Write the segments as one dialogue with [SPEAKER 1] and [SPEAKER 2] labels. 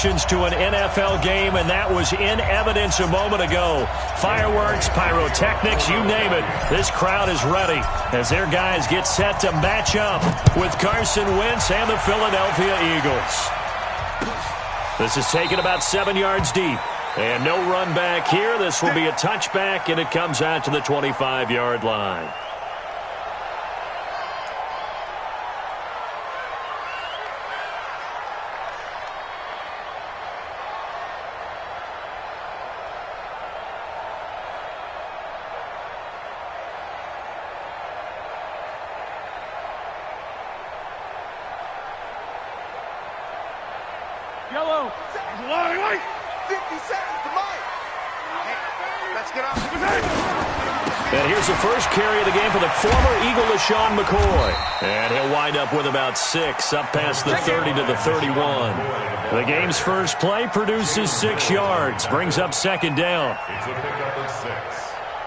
[SPEAKER 1] emotions to an NFL game, and that was in evidence a moment ago. Fireworks, pyrotechnics, you name it. This crowd is ready as their guys get set to match up with Carson Wentz and the Philadelphia Eagles. This is taken about 7 yards deep. And no run back here. This will be a touchback, and it comes out to the 25-yard line.
[SPEAKER 2] Yellow. 50 seconds to Mike. Let's get off the
[SPEAKER 1] And here's the first carry of the game for the former Eagle, LaShawn McCoy. And he'll wind up with about 6, up past the 30 to the 31. The game's first play produces 6 yards, brings up second down.
[SPEAKER 3] It's a pickup of 6.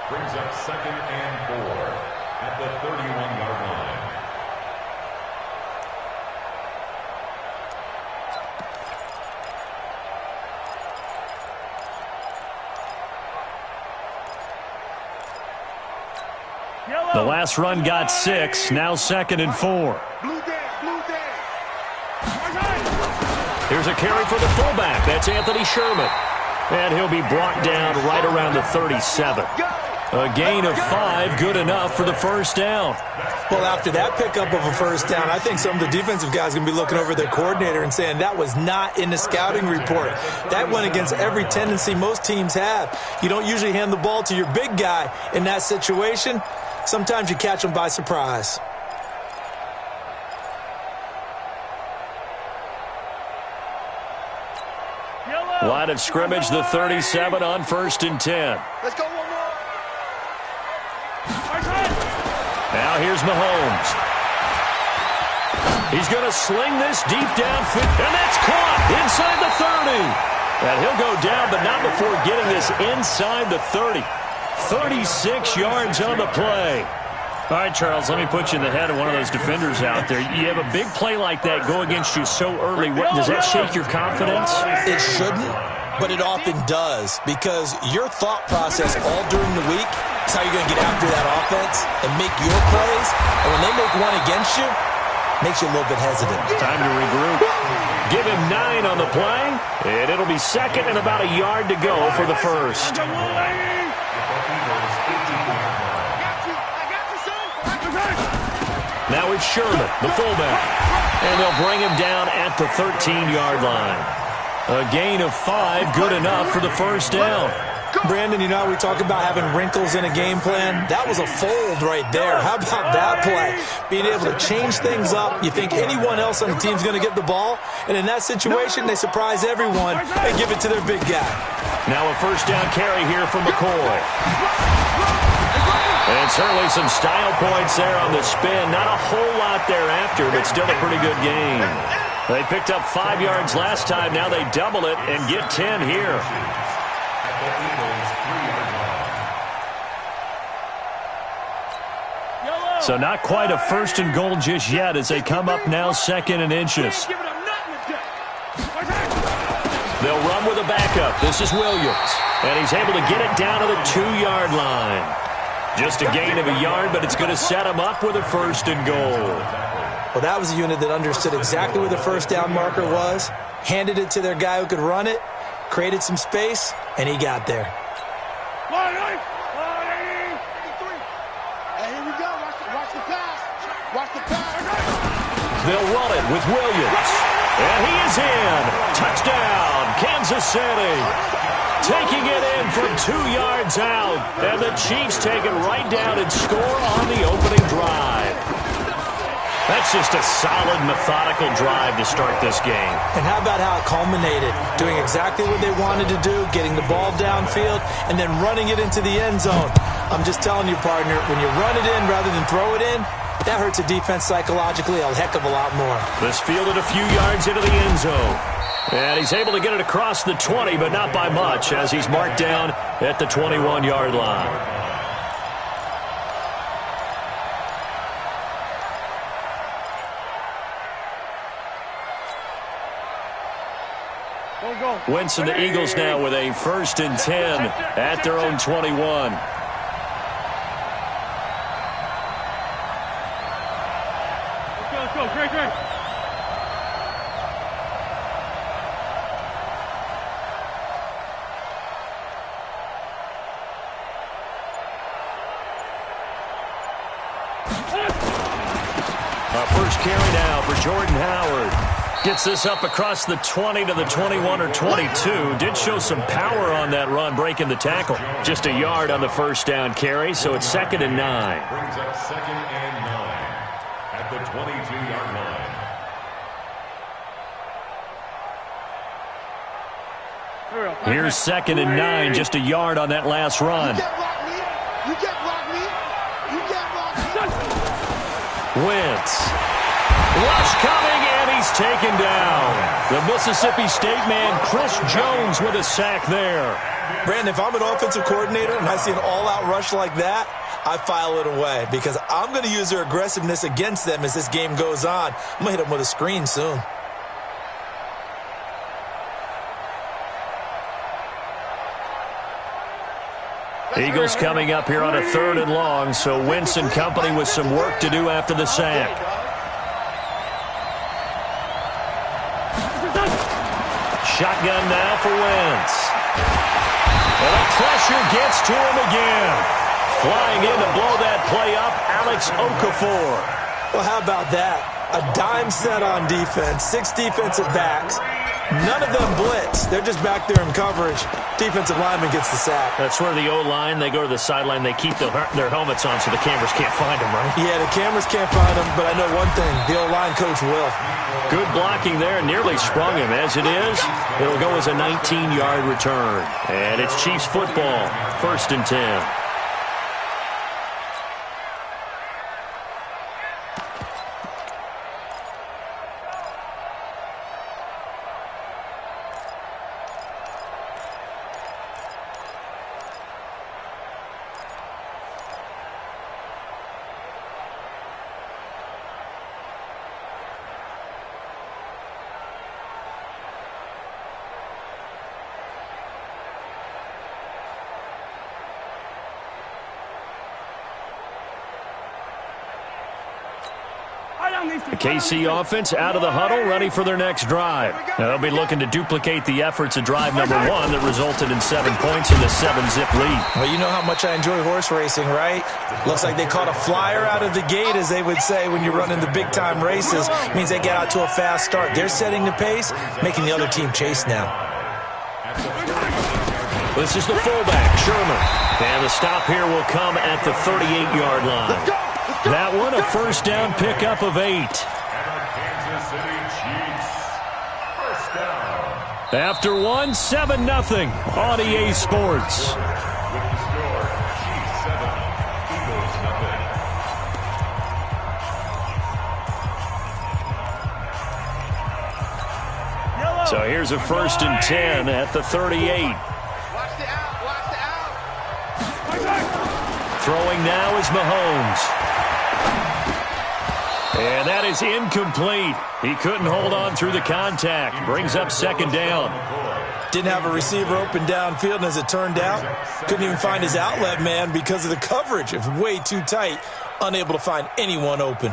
[SPEAKER 3] Brings up second and 4 at the 31-yard line.
[SPEAKER 1] The last run got 6, now second and 4. Here's a carry for the fullback. That's Anthony Sherman. And he'll be brought down right around the 37. A gain of 5, good enough for the first down.
[SPEAKER 4] Well, after that pickup of a first down, I think some of the defensive guys are going to be looking over their coordinator and saying that was not in the scouting report. That went against every tendency most teams have. You don't usually hand the ball to your big guy in that situation. Sometimes you catch them by surprise.
[SPEAKER 1] Line of scrimmage, the 37 on 1st and 10.
[SPEAKER 2] Let's go one more.
[SPEAKER 1] Now here's Mahomes. He's going to sling this deep downfield, and that's caught inside the 30. And he'll go down, but not before getting this inside the 30. 36 yards on the play. All right, Charles, let me put you in the head of one of those defenders out there. You have a big play like that go against you so early. Does that shake your confidence?
[SPEAKER 4] It shouldn't, but it often does, because your thought process all during the week is how you're going to get after that offense and make your plays. And when they make one against you, it makes you a little bit hesitant.
[SPEAKER 1] Time to regroup. Give him 9 on the play, and it'll be second and about a yard to go for the first. Now it's Sherman, the fullback. And they'll bring him down at the 13-yard line. A gain of 5, good enough for the first down.
[SPEAKER 4] Brandon, you know, we talk about having wrinkles in a game plan. That was a fold right there. How about that play? Being able to change things up. You think anyone else on the team's going to get the ball, and in that situation, they surprise everyone and give it to their big guy.
[SPEAKER 1] Now a first down carry here from McCoy. And certainly some style points there on the spin. Not a whole lot thereafter, but still a pretty good gain. They picked up 5 yards last time. Now they double it and get 10 here. So not quite a first and goal just yet as they come up now second and inches. They'll run with a backup. This is Williams. And he's able to get it down to the 2-yard line. Just a gain of a yard, but it's going to set him up with a first and goal.
[SPEAKER 4] Well, that was a unit that understood exactly where the first down marker was, handed it to their guy who could run it, created some space, and he got there.
[SPEAKER 2] Hey, here we go. Watch the pass. Watch the pass.
[SPEAKER 1] They'll run it with Williams. And he is in. Touchdown, Kansas City. Taking it in from 2 yards out. And the Chiefs take it right down and score on the opening drive. That's just a solid, methodical drive to start this game.
[SPEAKER 4] And how about how it culminated? Doing exactly what they wanted to do, getting the ball downfield, and then running it into the end zone. I'm just telling you, partner, when you run it in rather than throw it in, that hurts a defense psychologically a heck of a lot more.
[SPEAKER 1] This fielded a few yards into the end zone. And he's able to get it across the 20, but not by much, as he's marked down at the 21-yard line. Wentz and the Eagles now with a 1st and 10 at their own 21.
[SPEAKER 2] Let's go. Great.
[SPEAKER 1] First carry now for Jordan Howard. Gets this up across the 20 to the 21 or 22. Did show some power on that run, breaking the tackle. Just a yard on the 1st down carry, so it's 2nd and 9.
[SPEAKER 3] Brings up 2nd and 9 at the 22-yard line.
[SPEAKER 1] Here's 2nd and 9, just a yard on that last run.
[SPEAKER 2] You can't block me.
[SPEAKER 1] Wentz. Rush coming, and he's taken down. The Mississippi State man, Chris Jones, with a sack there.
[SPEAKER 4] Brandon, if I'm an offensive coordinator and I see an all-out rush like that, I file it away because I'm going to use their aggressiveness against them as this game goes on. I'm going to hit them with a screen soon.
[SPEAKER 1] Eagles coming up here on a 3rd and long, so Wentz and company with some work to do after the sack. Shotgun now for Wentz. And the pressure gets to him again. Flying in to blow that play up, Alex Okafor.
[SPEAKER 4] Well, how about that? A dime set on defense, 6 defensive backs. None of them blitz. They're just back there in coverage. Defensive lineman gets the sack.
[SPEAKER 1] That's where the O-line, they go to the sideline, they keep their helmets on so the cameras can't find them, right?
[SPEAKER 4] Yeah, the cameras can't find them, but I know one thing. The O-line coach will.
[SPEAKER 1] Good blocking there, nearly sprung him. As it is, it'll go as a 19-yard return. And it's Chiefs football, 1st and 10. The KC offense out of the huddle, ready for their next drive. Now they'll be looking to duplicate the efforts of drive number 1 that resulted in 7 points in the 7-zip lead.
[SPEAKER 4] Well, you know how much I enjoy horse racing, right? Looks like they caught a flyer out of the gate, as they would say when you're running the big-time races. It means they get out to a fast start. They're setting the pace, making the other team chase now.
[SPEAKER 1] This is the fullback, Sherman. And the stop here will come at the 38-yard line. That one, a 1st down pickup of 8.
[SPEAKER 3] Kansas City Chiefs. 1st down.
[SPEAKER 1] After 7-0 on EA Sports.
[SPEAKER 3] With the score, Chiefs 7, Eagles nothing.
[SPEAKER 1] So here's a 1st and 10 at the 38.
[SPEAKER 2] Watch the out.
[SPEAKER 1] Throwing now is Mahomes. And that is incomplete. He couldn't hold on through the contact. Brings up 2nd down.
[SPEAKER 4] Didn't have a receiver open downfield, and as it turned out, couldn't even find his outlet man because of the coverage. It was way too tight, unable to find anyone open.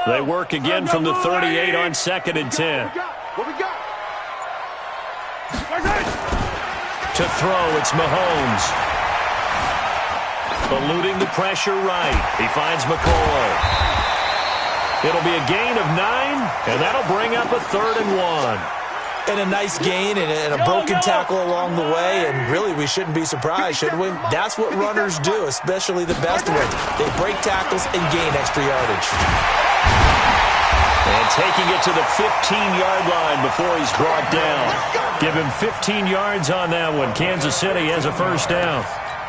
[SPEAKER 1] They work again from the 38 on 2nd and 10.
[SPEAKER 2] What we got?
[SPEAKER 1] To throw, it's Mahomes. Eluding the pressure right. He finds McCoy. It'll be a gain of 9, and that'll bring up a 3rd and 1.
[SPEAKER 4] And a nice gain and a broken tackle along the way, and really we shouldn't be surprised, should we? That's what runners do, especially the best ones. They break tackles and gain extra yardage.
[SPEAKER 1] And taking it to the 15-yard line before he's brought down. Give him 15 yards on that one. Kansas City has a 1st down.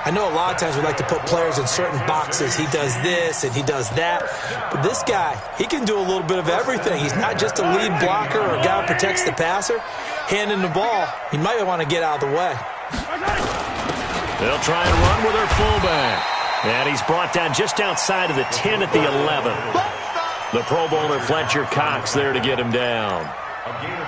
[SPEAKER 4] I know a lot of times we like to put players in certain boxes. He does this and he does that. But this guy, he can do a little bit of everything. He's not just a lead blocker or a guy who protects the passer. Handing the ball, he might want to get out of the way.
[SPEAKER 1] They'll try and run with their fullback. And he's brought down just outside of the 10 at the 11. The Pro Bowler Fletcher Cox there to get him down.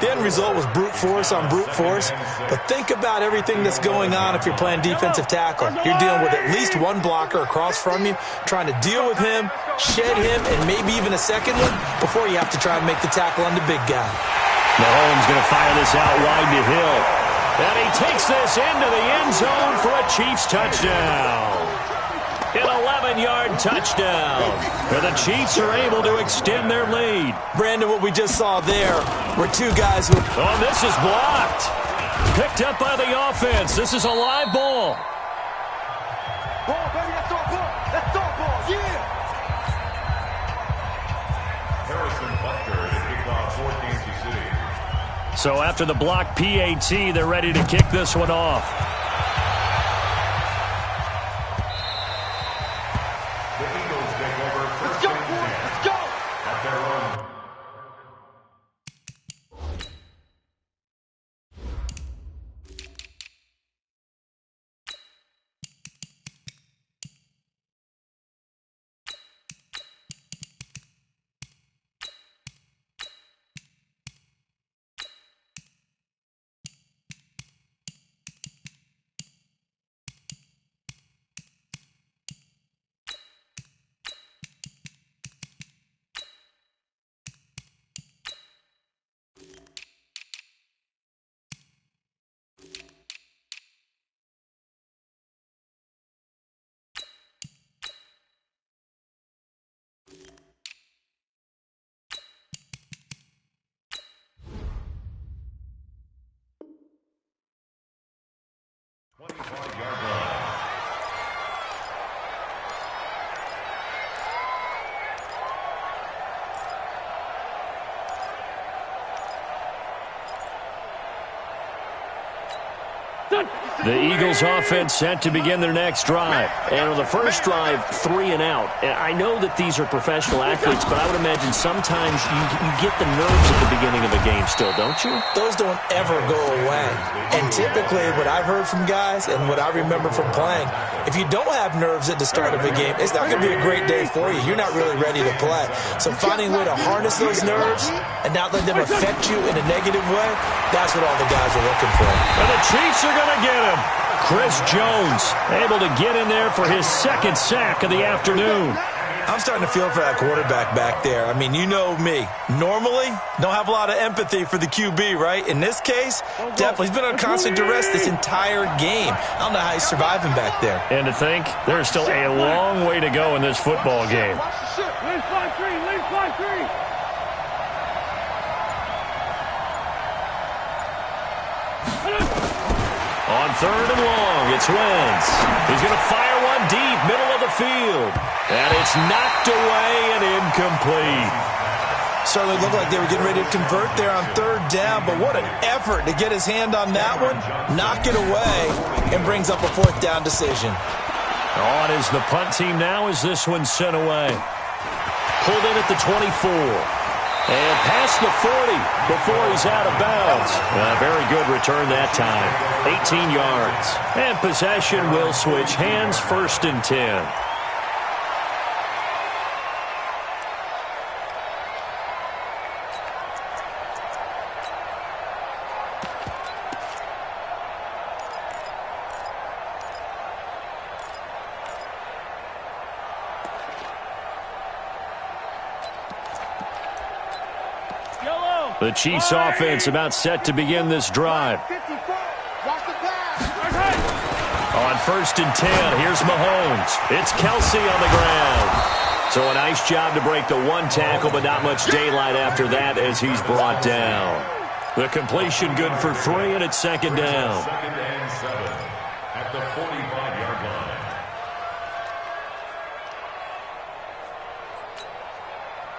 [SPEAKER 4] The end result was brute force on brute force, but think about everything that's going on if you're playing defensive tackle. You're dealing with at least one blocker across from you, trying to deal with him, shed him, and maybe even a second one before you have to try and make the tackle on the big guy.
[SPEAKER 1] Mahomes going to fire this out wide to Hill. And he takes this into the end zone for a Chiefs touchdown. An 11-yard touchdown. And the Chiefs are able to extend their lead.
[SPEAKER 4] Brandon, what we just saw there were two guys who...
[SPEAKER 1] Oh, this is blocked. Picked up by the offense. This is a live ball.
[SPEAKER 2] Ball, baby, that's our ball. That's our ball, yeah.
[SPEAKER 3] Harrison Butker to kick off for Kansas City.
[SPEAKER 1] So after the block PAT, they're ready to kick this one off.
[SPEAKER 3] The Eagles take over first
[SPEAKER 2] Let's go,
[SPEAKER 3] and 10
[SPEAKER 2] boys. Let's go.
[SPEAKER 3] at their own.
[SPEAKER 1] The Eagles offense set to begin their next drive. And on the first drive, 3 and out. And I know that these are professional athletes, but I would imagine sometimes you get the nerves at the beginning of a game still, don't you?
[SPEAKER 4] Those don't ever go away. And typically what I've heard from guys and what I remember from playing, if you don't have nerves at the start of a game, it's not going to be a great day for you. You're not really ready to play. So finding a way to harness those nerves and not let them affect you in a negative way, that's what all the guys are looking for.
[SPEAKER 1] And the Chiefs are going to get him. Chris Jones able to get in there for his second sack of the afternoon.
[SPEAKER 4] I'm starting to feel for that quarterback back there. I mean, you know me. Normally, don't have a lot of empathy for the QB, right? In this case, definitely. He's been on constant duress this entire game. I don't know how he's surviving back there.
[SPEAKER 1] And to think, there's still a long way to go in this football game.
[SPEAKER 2] Watch the shit. Lean 5-3. Lean 5-3.
[SPEAKER 1] On 3rd and long, it's Wentz. He's going to fire one deep, middle of the field. And it's knocked away and incomplete.
[SPEAKER 4] Certainly looked like they were getting ready to convert there on 3rd down, but what an effort to get his hand on that one, knock it away, and brings up a 4th down decision.
[SPEAKER 1] On is the punt team now as this one's sent away. Pulled in at the 24. And past the 40 before he's out of bounds. Very good return that time. 18 yards. And possession will switch hands, 1st and 10. The Chiefs offense about set to begin this drive. On 1st and 10, here's Mahomes. It's Kelsey on the ground. So a nice job to break the one tackle, but not much daylight after that as he's brought down. The completion good for 3, and it's 2nd down.
[SPEAKER 3] 2nd and 7 at the 45-yard line.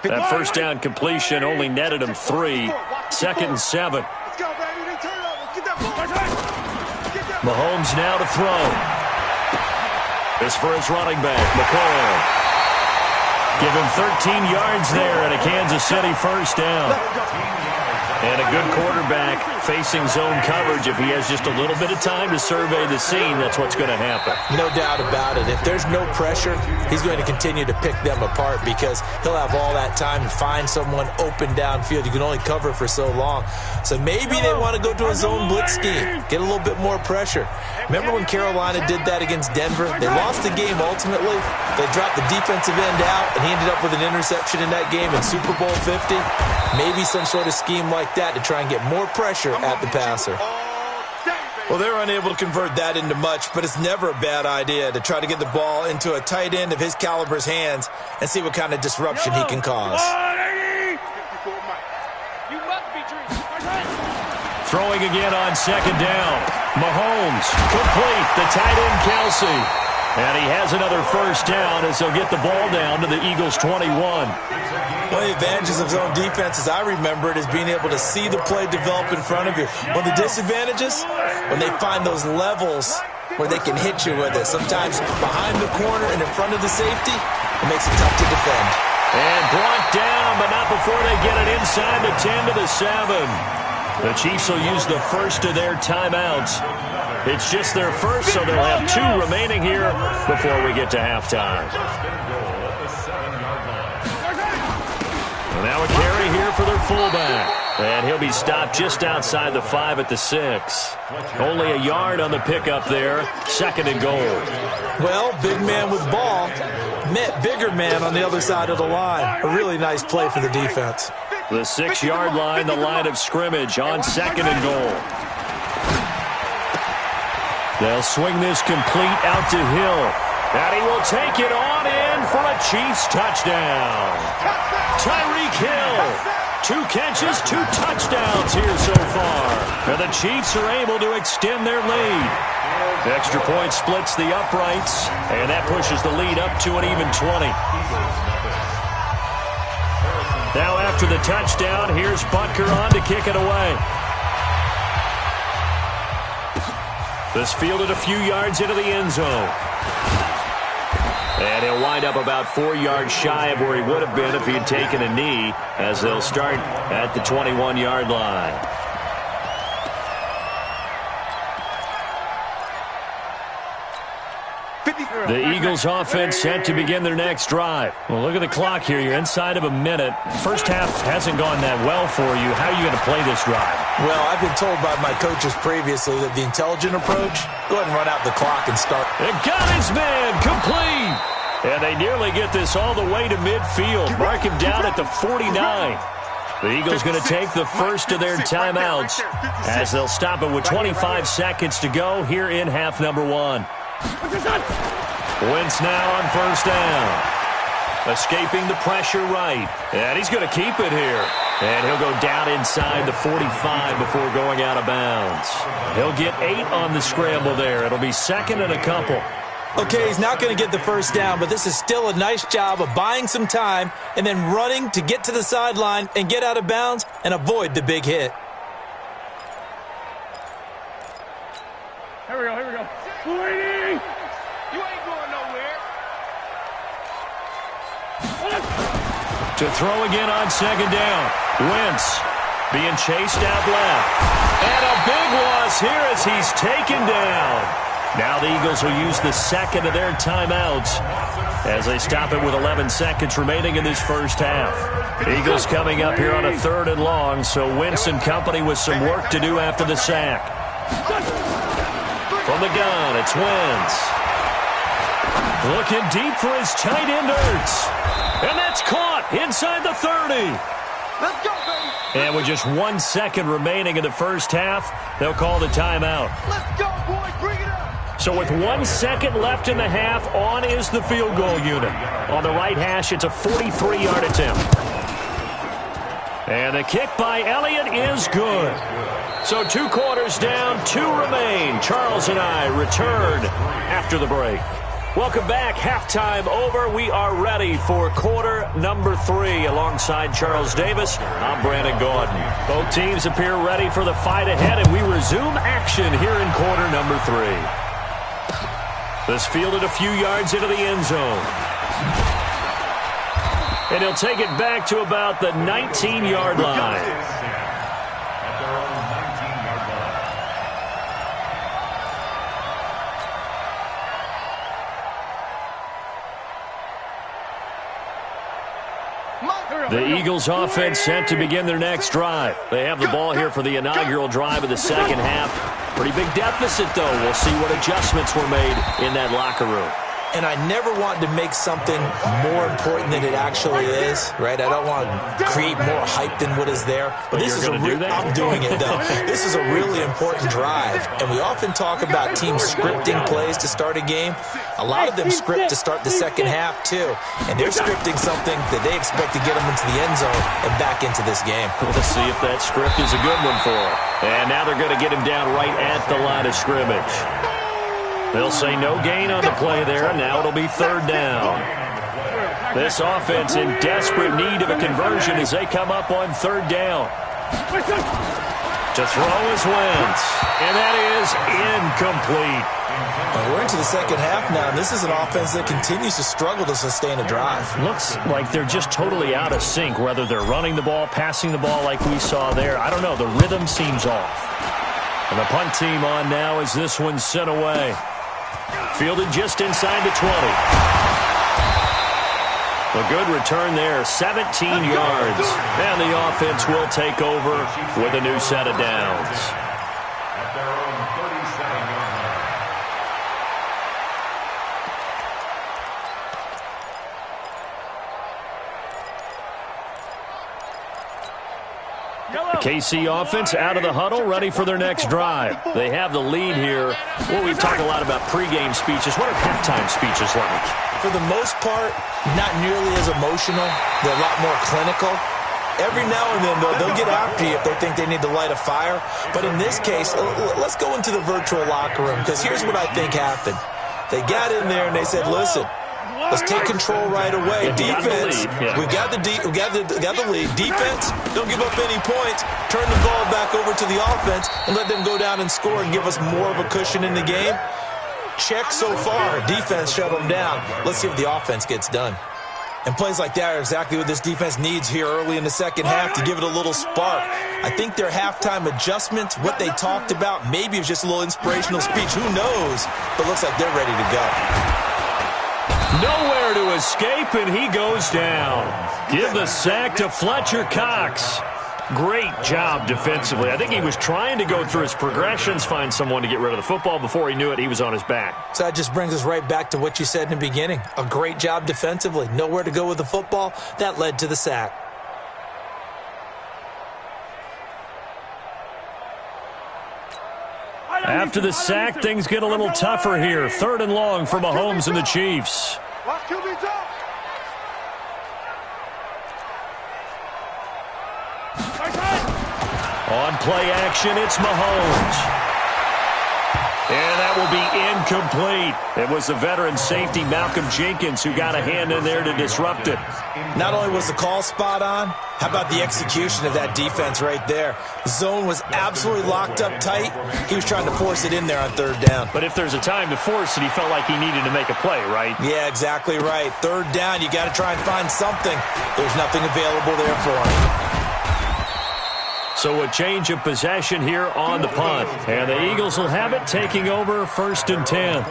[SPEAKER 1] That 1st down completion only netted him 3. 2nd and 7.
[SPEAKER 2] Let's go, baby. They turn it over. Get that ball.
[SPEAKER 1] Mahomes now to throw. This for his running back, McCoy. Give him 13 yards there and a Kansas City first down. And a good quarterback facing zone coverage. If he has just a little bit of time to survey the scene, that's what's going to happen.
[SPEAKER 4] No doubt about it. If there's no pressure, he's going to continue to pick them apart because he'll have all that time to find someone open downfield. You can only cover for so long. So maybe they want to go to a zone blitz scheme, get a little bit more pressure. Remember when Carolina did that against Denver? They lost the game ultimately. They dropped the defensive end out, and he ended up with an interception in that game in Super Bowl 50. Maybe some sort of scheme like that to try and get more pressure at the passer. Well, they're unable to convert that into much, but it's never a bad idea to try to get the ball into a tight end of his caliber's hands and see what kind of disruption he can cause.
[SPEAKER 1] Throwing again on second down. Mahomes, complete, the tight end Kelsey. And he has another first down as they'll get the ball down to the Eagles' 21.
[SPEAKER 4] One of the advantages of zone defense, as I remember it, is being able to see the play develop in front of you. One of the disadvantages, when they find those levels where they can hit you with it. Sometimes behind the corner and in front of the safety, it makes it tough to defend.
[SPEAKER 1] And brought down, but not before they get it inside the 10 to the 7. The Chiefs will use the first of their timeouts. It's just their first, so they'll have 2 remaining here before we get to halftime. And now a carry here for their fullback. And he'll be stopped just outside the 5 at the 6. Only a yard on the pickup there. Second and goal.
[SPEAKER 4] Well, big man with ball met bigger man on the other side of the line. A really nice play for the defense.
[SPEAKER 1] The 6-yard line, the line of scrimmage on second and goal. They'll swing this complete out to Hill. And he will take it on in for a Chiefs touchdown. Tyreek Hill. 2 catches, 2 touchdowns here so far. And the Chiefs are able to extend their lead. The extra point splits the uprights, and that pushes the lead up to an even 20. Now after the touchdown, here's Butker on to kick it away. This fielded a few yards into the end zone. And he'll wind up about 4 yards shy of where he would have been if he had taken a knee, as they'll start at the 21-yard line. The Eagles offense set to begin their next drive. Well, look at the clock here. You're inside of a minute. First half hasn't gone that well for you. How are you going to play this drive?
[SPEAKER 4] Well, I've been told by my coaches previously that the intelligent approach, go ahead and run out the clock and start.
[SPEAKER 1] It got his man complete. And they nearly get this all the way to midfield. Mark him down at the 49. The Eagles going to take the first of their timeouts as they'll stop it with 25 seconds to go here in half number 1. Wentz now on first down. Escaping the pressure right. And he's going to keep it here. And he'll go down inside the 45 before going out of bounds. He'll get 8 on the scramble there. It'll be second and a couple.
[SPEAKER 4] Okay, he's not going to get the first down, but this is still a nice job of buying some time and then running to get to the sideline and get out of bounds and avoid the big hit.
[SPEAKER 2] Here we go, here we go. Lady! You ain't going nowhere.
[SPEAKER 1] To throw again on second down. Wentz being chased out left. And a big loss here as he's taken down. Now the Eagles will use the second of their timeouts as they stop it with 11 seconds remaining in this first half. Eagles coming up here on a 3rd and long, so Wentz and company with some work to do after the sack. From the gun, it's Wentz. Looking deep for his tight end, Ertz. And that's caught inside the 30.
[SPEAKER 2] Let's go, baby.
[SPEAKER 1] And with just 1 second remaining in the first half, they'll call the timeout.
[SPEAKER 2] Let's go, boys. Bring it up.
[SPEAKER 1] So with 1 second left in the half, on is the field goal unit. On the right hash, it's a 43-yard attempt. And the kick by Elliott is good. So 2 quarters down, 2 remain. Charles and I return after the break. Welcome back. Halftime over. We are ready for quarter number 3. Alongside Charles Davis, I'm Brandon Gordon. Both teams appear ready for the fight ahead, and we resume action here in quarter number 3. This fielded a few yards into the end zone. And he'll take it back to about the 19-yard line. The Eagles offense set to begin their next drive. They have the ball here for the inaugural drive of the second half. Pretty big deficit, though. We'll see what adjustments were made in that locker room.
[SPEAKER 4] And I never want to make something more important than it actually is, right? I don't want to create more hype than what is there. But this is I'm doing it, though. This is a really important drive. And we often talk about teams scripting plays to start a game. A lot of them script to start the second half, too. And they're scripting something that they expect to get them into the end zone and back into this game.
[SPEAKER 1] Let's see if that script is a good one for them. And now they're going to get him down right at the line of scrimmage. They'll say no gain on the play there. Now it'll be third down. This offense in desperate need of a conversion as they come up on third down. To throw is Wentz. And that is incomplete.
[SPEAKER 4] We're into the second half now, and this is an offense that continues to struggle to sustain a drive.
[SPEAKER 1] Looks like they're just totally out of sync, whether they're running the ball, passing the ball like we saw there. I don't know. The rhythm seems off. And the punt team on now as this one's sent away. Fielded just inside the 20. A good return there, 17 yards. And the offense will take over with a new set of downs.
[SPEAKER 3] At their own 37-yard
[SPEAKER 1] The KC offense out of the huddle, ready for their next drive. They have the lead here. Well, we've talked a lot about pregame speeches. What are halftime speeches like?
[SPEAKER 4] For the most part, not nearly as emotional. They're a lot more clinical. Every now and then, though, they'll get after you if they think they need to light a fire. But in this case, let's go into the virtual locker room, because here's what I think happened. They got in there and they said, listen, let's take control right away. Defense, we got the lead. Defense, don't give up any points. Turn the ball back over to the offense and let them go down and score and give us more of a cushion in the game. Check so far. Defense shut them down. Let's see if the offense gets done. And plays like that are exactly what this defense needs here early in the second half to give it a little spark. I think their halftime adjustments, what they talked about, maybe it was just a little inspirational speech. Who knows? But looks like they're ready to go.
[SPEAKER 1] Nowhere to escape, and he goes down. Give the sack to Fletcher Cox. Great job defensively. I think he was trying to go through his progressions, find someone to get rid of the football. Before he knew it, he was on his back.
[SPEAKER 4] So that just brings us right back to what you said in the beginning. A great job defensively. Nowhere to go with the football. That led to the sack.
[SPEAKER 1] After the sack, things get a little tougher here. Third and long for Mahomes and the Chiefs. On play action, it's Mahomes. And that will be incomplete. It was the veteran safety, Malcolm Jenkins, who got a hand in there to disrupt it.
[SPEAKER 4] Not only was the call spot on, how about the execution of that defense right there? Zone was absolutely locked up tight. He was trying to force it in there on third down.
[SPEAKER 1] But if there's a time to force it, he felt like he needed to make a play, right?
[SPEAKER 4] Yeah, exactly right. Third down, you got to try and find something. There's nothing available there for him.
[SPEAKER 1] So a change of possession here on the punt. And the Eagles will have it, taking over 1st and 10.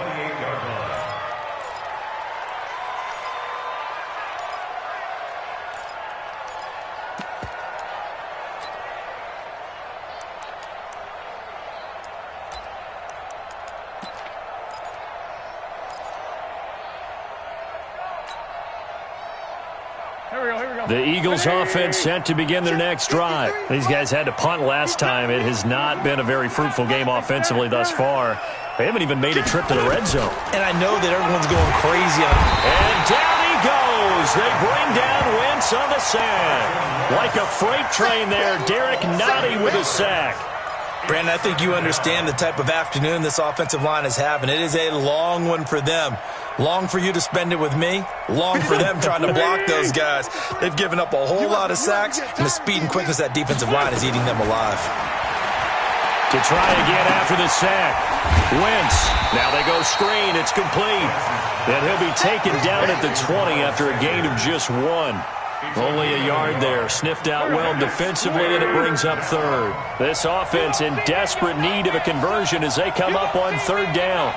[SPEAKER 1] The Eagles offense set to begin their next drive. These guys had to punt last time. It has not been a very fruitful game offensively thus far. They haven't even made a trip to the red zone.
[SPEAKER 4] And I know that everyone's going crazy on him.
[SPEAKER 1] And down he goes. They bring down Wentz on the sack. Like a freight train there, Derek Nottie with a sack.
[SPEAKER 4] Brandon, I think you understand the type of afternoon this offensive line is having. It is a long one for them. Long for you to spend it with me. Long for them trying to block those guys. They've given up a whole lot of sacks, and the speed and quickness of that defensive line is eating them alive.
[SPEAKER 1] To try again after the sack. Wentz. Now they go screen. It's complete. And he'll be taken down at the 20 after a gain of just 1. Only a yard there. Sniffed out well defensively, and it brings up third. This offense in desperate need of a conversion as they come up on third down.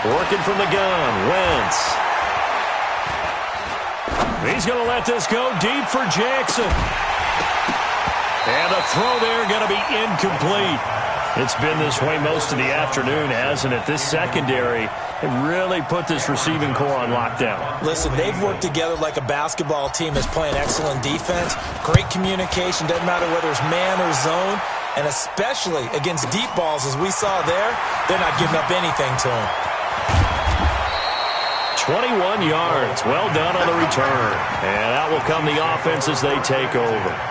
[SPEAKER 1] Working from the gun. Wentz. He's going to let this go deep for Jackson. And the throw there going to be incomplete. It's been this way most of the afternoon, hasn't it? This secondary really put this receiving core on lockdown.
[SPEAKER 4] Listen, they've worked together like a basketball team that's playing excellent defense. Great communication, doesn't matter whether it's man or zone. And especially against deep balls, as we saw there, they're not giving up anything to them.
[SPEAKER 1] 21 yards. Well done on the return. And out will come the offense as they take over.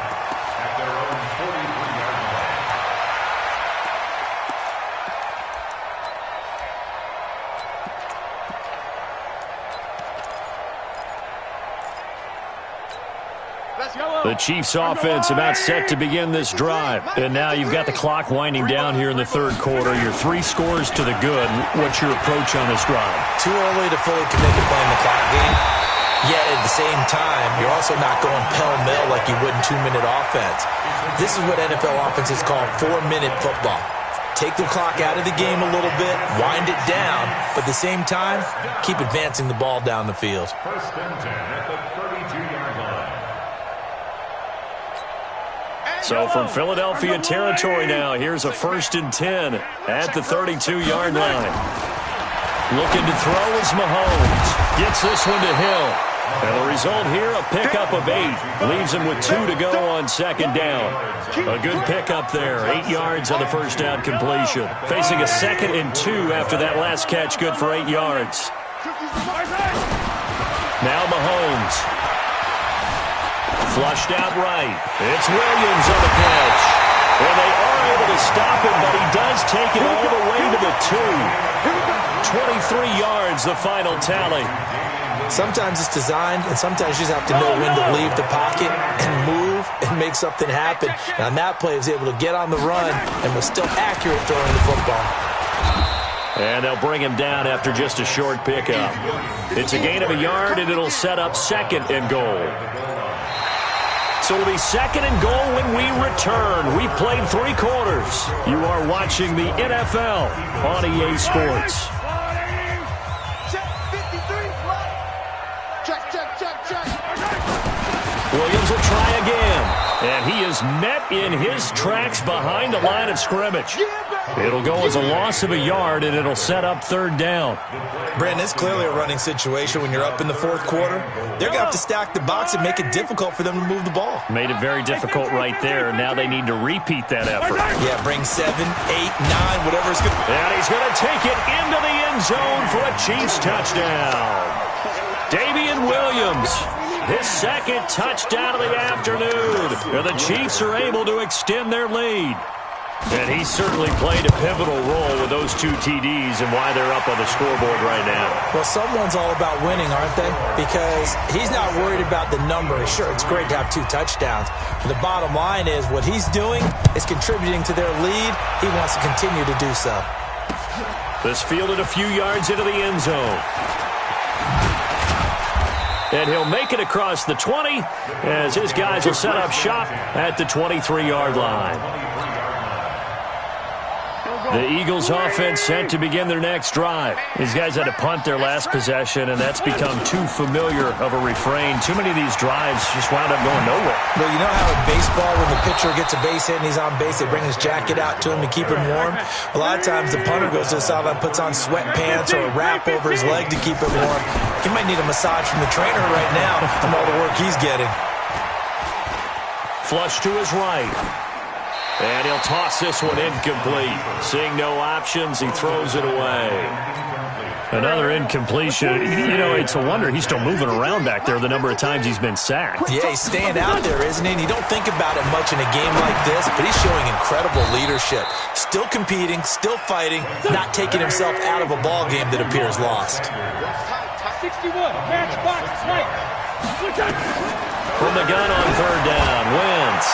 [SPEAKER 1] The Chiefs offense about set to begin this drive. And now you've got the clock winding down here in the third quarter. You're 3 scores to the good. What's your approach on this drive?
[SPEAKER 4] Too early to fully commit to playing the clock game. Yet at the same time, you're also not going pell-mell like you would in 2-minute offense. This is what NFL offenses call 4-minute football. Take the clock out of the game a little bit, wind it down, but at the same time, keep advancing the ball down the field.
[SPEAKER 3] First and 10 at the 32-yard line.
[SPEAKER 1] So from Philadelphia territory now, here's a 1st and 10 at the 32-yard line. Looking to throw is Mahomes. Gets this one to Hill. And the result here, a pickup of 8. Leaves him with 2 to go on second down. A good pickup there. 8 yards on the first down completion. Facing a 2nd and 2 after that last catch, good for 8 yards. Now Mahomes. Flushed out right. It's Williams on the catch. And they are able to stop him, but he does take it all the way to the 2. 23 yards, the final tally.
[SPEAKER 4] Sometimes it's designed, and sometimes you just have to know when to leave the pocket and move and make something happen. And on that play, he was able to get on the run and was still accurate throwing the football.
[SPEAKER 1] And they'll bring him down after just a short pickup. It's a gain of a yard, and it'll set up 2nd and goal. So it'll be 2nd and goal when we return. We've played 3 quarters. You are watching the NFL on EA Sports. Williams will try again. And he is met in his tracks behind the line of scrimmage. It'll go as a loss of a yard, and it'll set up 3rd down.
[SPEAKER 4] Brandon, it's clearly a running situation when you're up in the 4th quarter. They're going to have to stack the box and make it difficult for them to move the ball.
[SPEAKER 1] Made it very difficult right there, and now they need to repeat that effort.
[SPEAKER 4] Yeah, bring 7, 8, 9, whatever is good.
[SPEAKER 1] And he's going to take it into the end zone for a Chiefs touchdown. Damian Williams, his 2nd touchdown of the afternoon. And the Chiefs are able to extend their lead. And he certainly played a pivotal role with those 2 TDs and why they're up on the scoreboard right now.
[SPEAKER 4] Well, someone's all about winning, aren't they? Because he's not worried about the number. Sure, it's great to have 2 touchdowns. But the bottom line is what he's doing is contributing to their lead. He wants to continue to do so.
[SPEAKER 1] This fielded a few yards into the end zone. And he'll make it across the 20 as his guys will set up shop at the 23-yard line. The Eagles offense set to begin their next drive. These guys had to punt their last possession, and that's become too familiar of a refrain. Too many of these drives just wound up going nowhere.
[SPEAKER 4] Well, you know how in baseball when the pitcher gets a base hit and he's on base, they bring his jacket out to him to keep him warm? A lot of times the punter goes to the sideline, puts on sweatpants or a wrap over his leg to keep him warm. He might need a massage from the trainer right now from all the work he's getting.
[SPEAKER 1] Flush to his right. And he'll toss this one incomplete. Seeing no options, he throws it away. Another incompletion. You know, it's a wonder he's still moving around back there the number of times he's been sacked.
[SPEAKER 4] Yeah, he's staying out there, isn't he? And you don't think about it much in a game like this, but he's showing incredible leadership. Still competing, still fighting, not taking himself out of a ball game that appears lost.
[SPEAKER 2] 61, match box, right.
[SPEAKER 1] From the gun on 3rd down, Wentz.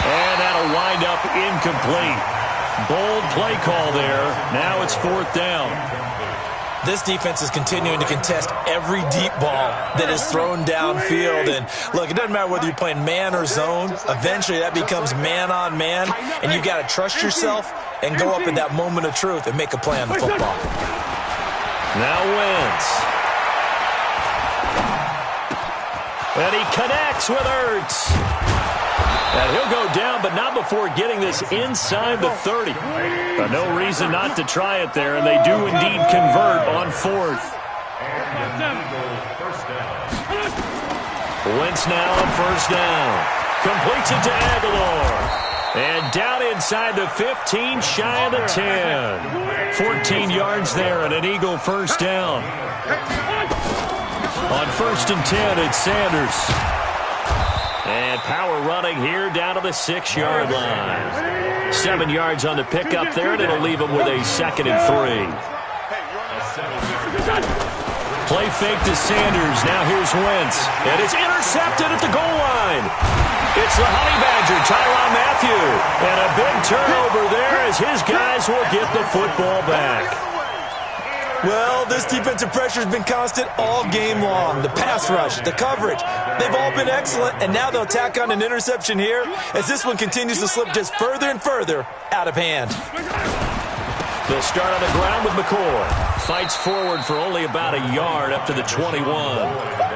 [SPEAKER 1] And that'll wind up incomplete. Bold play call there. Now it's 4th down.
[SPEAKER 4] This defense is continuing to contest every deep ball that is thrown downfield. And, look, it doesn't matter whether you're playing man or zone. Eventually that becomes man-on-man, and you've got to trust yourself and go up at that moment of truth and make a play on the football.
[SPEAKER 1] Now Wentz. And he connects with Ertz. And he'll go down, but not before getting this inside the 30. But no reason not to try it there, and they do indeed convert on 4th. Wentz now on 1st down. Completes it to Aguilar. And down inside the 15, shy of the 10. 14 yards there and an Eagle 1st down. On 1st and 10, it's Sanders. And power running here down to the 6-yard line. 7 yards on the pickup there, and it'll leave them with a 2nd and 3. Play fake to Sanders. Now here's Wentz. And it's intercepted at the goal line. It's the Honey Badger, Tyrann Mathieu. And a big turnover there as his guys will get the football back.
[SPEAKER 4] Well, this defensive pressure has been constant all game long. The pass rush, the coverage, they've all been excellent, and now they'll tack on an interception here as this one continues to slip just further and further out of hand.
[SPEAKER 1] They'll start on the ground with McCoy. Fights forward for only about a yard up to the 21.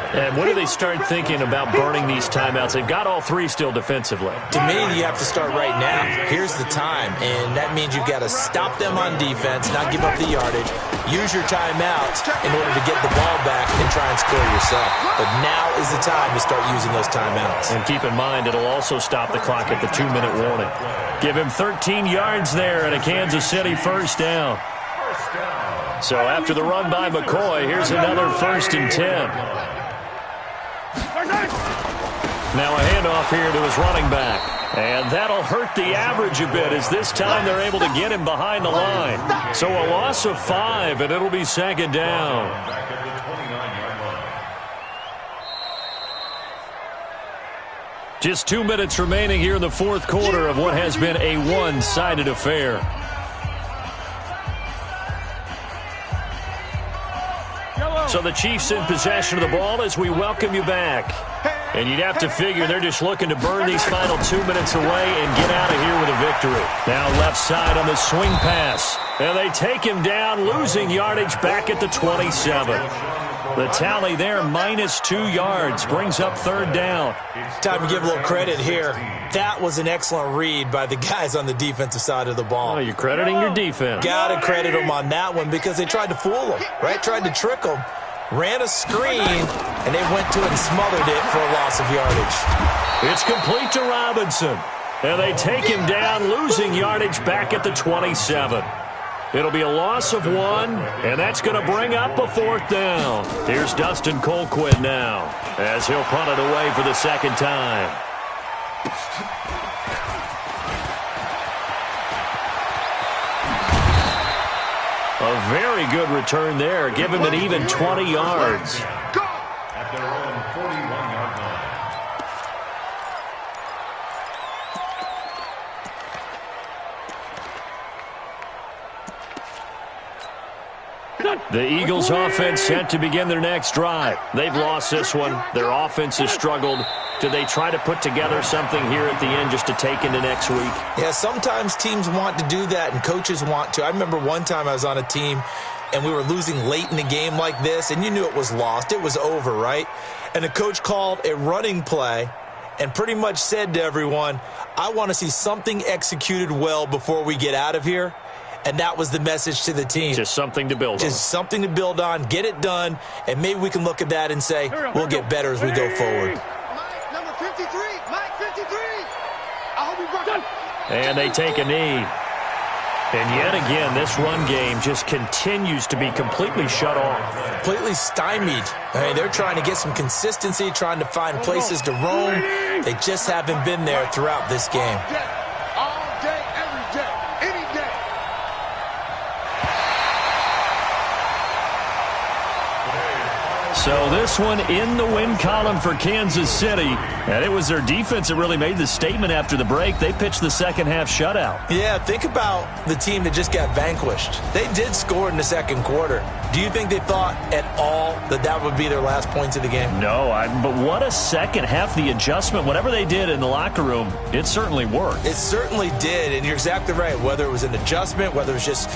[SPEAKER 1] And when do they start thinking about burning these timeouts? They've got all 3 still defensively.
[SPEAKER 4] To me, you have to start right now. Here's the time, and that means you've got to stop them on defense, not give up the yardage, use your timeouts in order to get the ball back and try and score yourself. But now is the time to start using those timeouts.
[SPEAKER 1] And keep in mind, it'll also stop the clock at the 2-minute warning. Give him 13 yards there and a Kansas City 1st down. So after the run by McCoy, here's another 1st and 10. Now a handoff here to his running back. And that'll hurt the average a bit as this time they're able to get him behind the line. So a loss of 5, and it'll be 2nd down. Just 2 minutes remaining here in the 4th quarter of what has been a one-sided affair. So the Chiefs in possession of the ball as we welcome you back. And you'd have to figure they're just looking to burn these final 2 minutes away and get out of here with a victory. Now left side on the swing pass. And they take him down, losing yardage back at the 27. The tally there, -2 yards, brings up 3rd down.
[SPEAKER 4] Time to give a little credit here. That was an excellent read by the guys on the defensive side of the ball.
[SPEAKER 1] Oh, you're crediting your defense.
[SPEAKER 4] Got to credit them on that one because they tried to fool them, right? Tried to trick them. Ran a screen, and they went to it and smothered it for a loss of yardage.
[SPEAKER 1] It's complete to Robinson. And they take him down, losing yardage back at the 27. It'll be a loss of 1, and that's going to bring up a 4th down. Here's Dustin Colquitt now as he'll punt it away for the 2nd time. A very good return there. Give him an even 20 yards.
[SPEAKER 3] At their own 41-yard line.
[SPEAKER 1] The Eagles offense set to begin their next drive. They've lost this one. Their offense has struggled. Do they try to put together something here at the end just to take into next week?
[SPEAKER 4] Yeah, sometimes teams want to do that and coaches want to. I remember one time I was on a team and we were losing late in the game like this, and you knew it was lost. It was over, right? And the coach called a running play and pretty much said to everyone, I want to see something executed well before we get out of here. And that was the message to the team.
[SPEAKER 1] Just something to build on.
[SPEAKER 4] Just something to build on, get it done, and maybe we can look at that and say, we'll get better as we go forward.
[SPEAKER 2] Mike, number 53. Mike, 53. I hope you brought it.
[SPEAKER 1] And they take a knee. And yet again, this run game just continues to be completely shut off.
[SPEAKER 4] Completely stymied. I mean, they're trying to get some consistency, trying to find places to roam. They just haven't been there throughout this game.
[SPEAKER 2] All day, every day, any day.
[SPEAKER 1] So this one in the win column for Kansas City. And it was their defense that really made the statement after the break. They pitched the second half shutout.
[SPEAKER 4] Yeah, think about the team that just got vanquished. They did score in the second quarter. Do you think they thought at all that that would be their last points of the game?
[SPEAKER 1] No, but what a second half. The adjustment, whatever they did in the locker room, it certainly worked.
[SPEAKER 4] It certainly did, and you're exactly right. Whether it was an adjustment, whether it was just